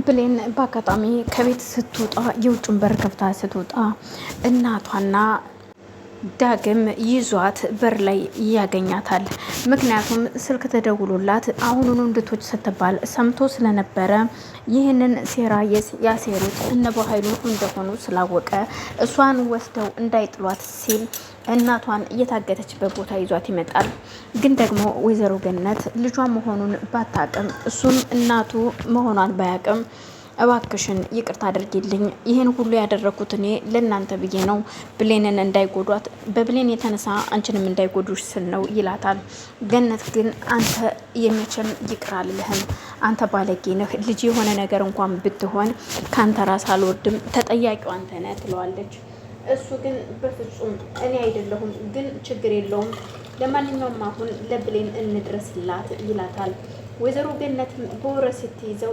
ብሌን በአጋጣሚ ከቤት ስትወጣ የውጭን በር ከፍታ ስትወጣ እናቷና ዳግም ይዟት በር ላይ ያገኛታል። ምክንያቱም ስልክ ተደውሎላት አሁኑኑ እንድትወጪ ስትባል ሰምቶ ስለነበረ ይህንን ሴራ ያሴሩት እነ በኃይሉ እንደሆኑ ስላወቀ እሷን ወስደው እንዳይጥሏት ሲል እናቷን እየታገተችበት ቦታ ይዟት ይመጣል። ግን ደግሞ ወይዘሮ ገነት ልጇ መሆኑን ባታቅም እሱም እናቱ መሆኗን ባያቅም እባክሽን ይቅርታ አድርጊልኝ፣ ይህን ሁሉ ያደረኩት እኔ ለእናንተ ብዬ ነው፣ ብሌንን እንዳይጎዷት፣ በብሌን የተነሳ አንቺንም እንዳይጎዱሽ ስል ነው ይላታል። ገነት ግን አንተ የመቼም ይቅር አልልህም፣ አንተ ባለጌ ነህ፣ ልጅ የሆነ ነገር እንኳን ብትሆን ከአንተ ራስ አልወርድም፣ ተጠያቂው አንተ ነህ ትለዋለች። እሱ ግን በፍጹም እኔ አይደለሁም፣ ግን ችግር የለውም፣ ለማንኛውም አሁን ለብሌን እንድረስላት ይላታል። ወይዘሮ ገነትም በወረስ ስትይዘው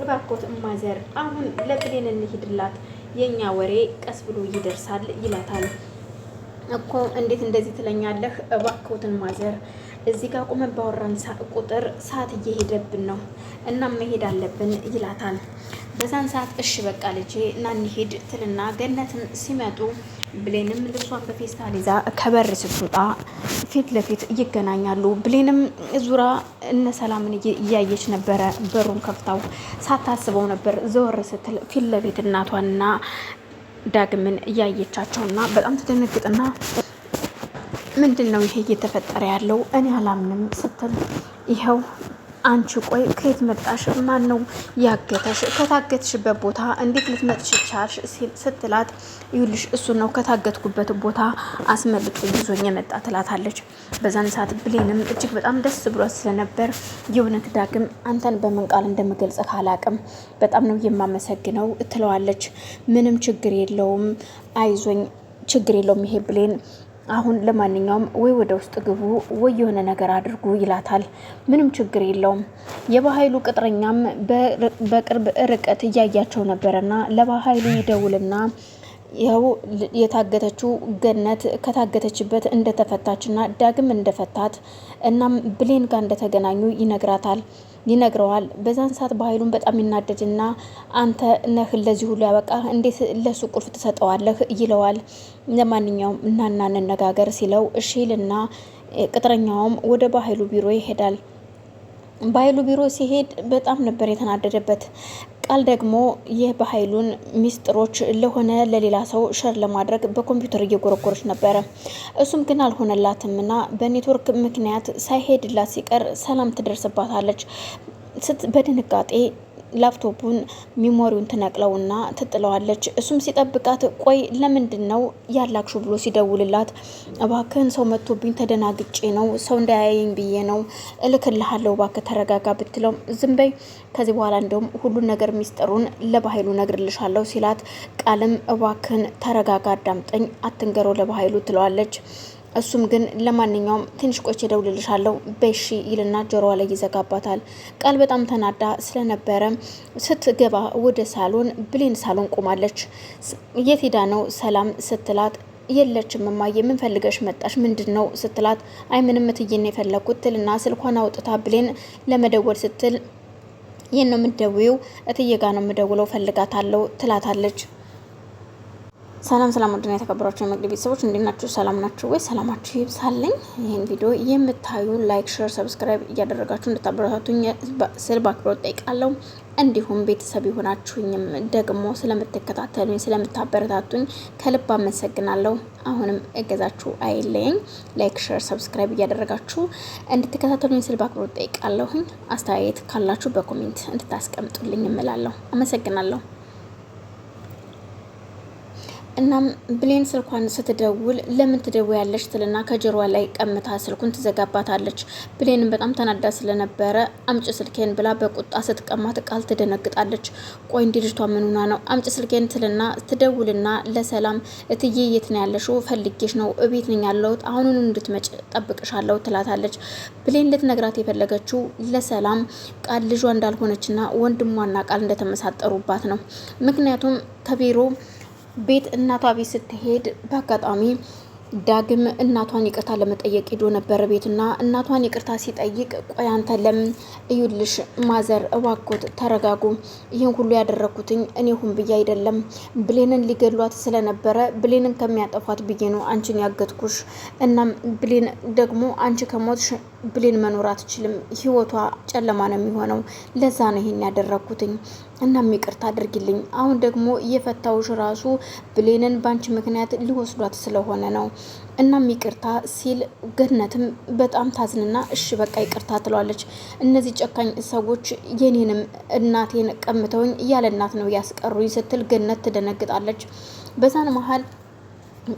እባክዎት እማዘር አሁን ለብሌን እንሂድላት፣ የኛ ወሬ ቀስ ብሎ ይደርሳል ይላታል። እኮ እንዴት እንደዚህ ትለኛለህ? እባክዎትን ማዘር እዚህ ጋር ቁመን ባወራን ቁጥር ሰዓት እየሄደብን ነው፣ እናም መሄድ አለብን ይላታል። በዛን ሰዓት እሺ በቃ ልጄ እና እንሂድ ትልና ገነትን ሲመጡ ብሌንም ልብሷን በፌስታል ይዛ ከበር ስትወጣ ፊት ለፊት ይገናኛሉ። ብሌንም ዙራ እነ ሰላምን እያየች ነበረ። በሩን ከፍታው ሳታስበው ነበር ዘወር ስትል ፊት ለፊት እናቷንና ዳግምን እያየቻቸውና በጣም ትደነግጥና ምንድን ነው ይሄ እየተፈጠረ ያለው? እኔ አላምንም ስትል ይኸው አንቺ ቆይ ከየት መጣሽ? ማን ነው ያገተሽ? ከታገትሽበት ቦታ እንዴት ልትመጥሽ ቻልሽ? ስትላት ይኸውልሽ እሱ ነው ከታገትኩበት ቦታ አስመልጦ ይዞኝ የመጣ ትላታለች። በዛን ሰዓት ብሌንም እጅግ በጣም ደስ ብሏት ስለነበር የእውነት ዳግም አንተን በምን ቃል እንደምገልጽ ካላቅም በጣም ነው የማመሰግነው ትለዋለች። ምንም ችግር የለውም አይዞኝ፣ ችግር የለውም ይሄ ብሌን አሁን ለማንኛውም ወይ ወደ ውስጥ ግቡ ወይ የሆነ ነገር አድርጉ ይላታል። ምንም ችግር የለውም። የበኃይሉ ቅጥረኛም በቅርብ ርቀት እያያቸው ነበረና ለበኃይሉ ይደውልና ያው የታገተችው ገነት ከታገተችበት እንደተፈታችና ዳግም እንደፈታት እናም ብሌን ጋር እንደተገናኙ ይነግረዋል። በዛን ሰዓት በኃይሉን በጣም ይናደድና አንተ ነህ ለዚህ ሁሉ ያበቃ እንዴት ለሱ ቁልፍ ትሰጠዋለህ ይለዋል። ለማንኛውም እናና እንነጋገር ሲለው እሺልና ቅጥረኛውም ወደ በኃይሉ ቢሮ ይሄዳል። በኃይሉ ቢሮ ሲሄድ በጣም ነበር የተናደደበት። ቃል ደግሞ የበኃይሉን ሚስጥሮች ለሌላ ሰው ሸር ለማድረግ በኮምፒውተር እየጎረጎረች ነበረ። እሱም ግን አልሆነላትምና በኔትወርክ ምክንያት ሳይሄድላት ሲቀር ሰላም ትደርስባታለች። በድንጋጤ ላፕቶፑን ሚሞሪውን ትነቅለውና ትጥለዋለች። እሱም ሲጠብቃት ቆይ ለምንድን ነው ያላክሹ ብሎ ሲደውልላት እባክህን ሰው መጥቶብኝ ተደናግጬ ነው ሰው እንዳያየኝ ብዬ ነው እልክልሃለሁ እባክህ ተረጋጋ ብትለው ዝም በይ ከዚህ በኋላ እንደውም ሁሉን ነገር ሚስጥሩን ለበኃይሉ ነግርልሻለሁ ሲላት ቃልም እባክህን ተረጋጋ አዳምጠኝ አትንገረው ለበኃይሉ ትለዋለች። እሱም ግን ለማንኛውም ትንሽ ቆይቼ እደውልልሻለሁ በሺ ይልና ጆሮዋ ላይ ይዘጋባታል። ቃል በጣም ተናዳ ስለነበረ ስትገባ ወደ ሳሎን ብሌን ሳሎን ቆማለች። የት ሄዳ ነው ሰላም ስትላት የለችም እማዬ ምን ፈልገሽ መጣሽ ምንድን ነው ስትላት አይ ምንም እትዬን የፈለኩት ትልና ስልኳን አውጥታ ብሌን ለመደወል ስትል ይህን ነው የምትደውይው? እትዬ ጋ ነው የምደውለው ፈልጋታለሁ ትላታለች። ሰላም ውድና የተከበራችሁ የመቅዲ ቤተሰቦች እንዴት ናችሁ? ሰላም ናችሁ ወይ? ሰላማችሁ ይብዛልኝ። ይህን ቪዲዮ የምታዩ ላይክ፣ ሼር፣ ሰብስክራይብ እያደረጋችሁ እንድታበረታቱኝ ስል በአክብሮት ጠይቃለሁ። እንዲሁም ቤተሰብ የሆናችሁኝም ደግሞ ስለምትከታተሉኝ ስለምታበረታቱኝ ከልብ አመሰግናለሁ። አሁንም እገዛችሁ አይለየኝ። ላይክ፣ ሼር፣ ሰብስክራይብ እያደረጋችሁ እንድትከታተሉኝ ስል በአክብሮት ጠይቃለሁኝ። አስተያየት ካላችሁ በኮሜንት እንድታስቀምጡልኝ እላለሁ። አመሰግናለሁ። እናም ብሌን ስልኳን ስትደውል ለምን ትደውያለሽ ትልና ከጆሮዋ ላይ ቀምታ ስልኩን ትዘጋባታለች። ብሌንም በጣም ተናዳ ስለነበረ አምጭ ስልኬን ብላ በቁጣ ስትቀማት ቃል ትደነግጣለች። ቆይ እንዲ ልጅቷ ምን ሆና ነው? አምጭ ስልኬን ትልና ትደውልና ለሰላም እትዬ የት ነው ያለሽው? ፈልጌሽ ነው እቤት ነኝ ያለሁት አሁኑን እንድትመጭ ጠብቅሻለሁ ትላታለች። ብሌን ልትነግራት የፈለገችው ለሰላም ቃል ልጇ እንዳልሆነችና ወንድሟና ቃል እንደተመሳጠሩባት ነው። ምክንያቱም ከቢሮ ቤት እናቷ ቤት ስትሄድ በአጋጣሚ ዳግም እናቷን ይቅርታ ለመጠየቅ ሄዶ ነበረ ቤትና እናቷን ይቅርታ ሲጠይቅ ቆይ አንተ ለምን እዩልሽ ማዘር እባክዎት ተረጋጉ ይህን ሁሉ ያደረኩትኝ እኔ ሁን ብዬ አይደለም ብሌንን ሊገሏት ስለነበረ ብሌንን ከሚያጠፋት ብዬ ነው አንቺን ያገትኩሽ እናም ብሌን ደግሞ አንቺ ከሞትሽ ብሌን መኖር አትችልም ህይወቷ ጨለማ ነው የሚሆነው ለዛ ነው ይሄን ያደረኩትኝ እናም ይቅርታ አድርጊልኝ አሁን ደግሞ እየፈታውሽ ራሱ ብሌንን ባንቺ ምክንያት ሊወስዷት ስለሆነ ነው እናም ይቅርታ ሲል ገነትም በጣም ታዝንና እሺ በቃ ይቅርታ ትለዋለች እነዚህ ጨካኝ ሰዎች የኔንም እናቴን ቀምተውኝ ያለ እናት ነው ያስቀሩኝ ስትል ገነት ትደነግጣለች በዛን መሀል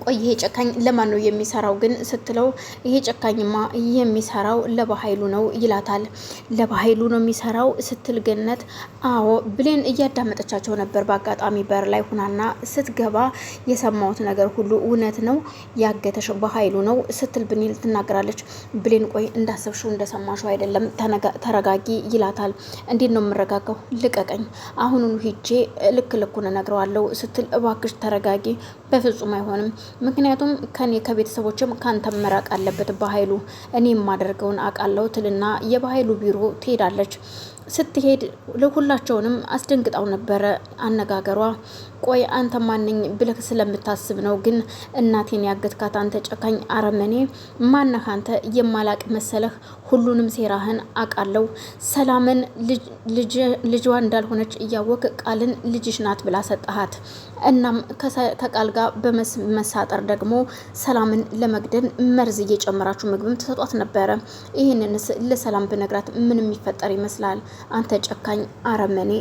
ቆይ ይሄ ጨካኝ ለማን ነው የሚሰራው ግን ስትለው ይሄ ጨካኝማ የሚሰራው ለበኃይሉ ነው ይላታል ለበኃይሉ ነው የሚሰራው ስትል ገነት አዎ ብሌን እያዳመጠቻቸው ነበር በአጋጣሚ በር ላይ ሁናና ስትገባ የሰማሁት ነገር ሁሉ እውነት ነው ያገተሽ በኃይሉ ነው ስትል ብሌን ትናገራለች ብሌን ቆይ እንዳሰብሽው እንደሰማሽው አይደለም ተረጋጊ ይላታል እንዴት ነው የምረጋጋው ልቀቀኝ አሁኑኑ ሂጄ ልኩን እነግረዋለሁ ስትል እባክሽ ተረጋጊ በፍጹም አይሆንም ምክንያቱም ከኔ ከቤተሰቦችም ካንተ መራቅ አለበት በኃይሉ እኔ የማደርገውን አቃለው ትልና የበኃይሉ ቢሮ ትሄዳለች ስትሄድ ለሁላቸውንም አስደንግጣው ነበረ አነጋገሯ ቆይ አንተ ማንኝ ብለህ ስለምታስብ ነው ግን እናቴን ያገትካት አንተ ጨካኝ አረመኔ ማነህ አንተ የማላቅ መሰለህ ሁሉንም ሴራህን አቃለው ሰላምን ልጅዋ እንዳልሆነች እያወቅ ቃልን ልጅሽ ናት ብላ ሰጠሃት እናም ከቃል ጋር በመሳጠር ደግሞ ሰላምን ለመግደል መርዝ እየጨመራችሁ ምግብም ተሰጧት ነበረ ይህንንስ ለሰላም ብነግራት ምን የሚፈጠር ይመስላል አንተ ጨካኝ አረመኔ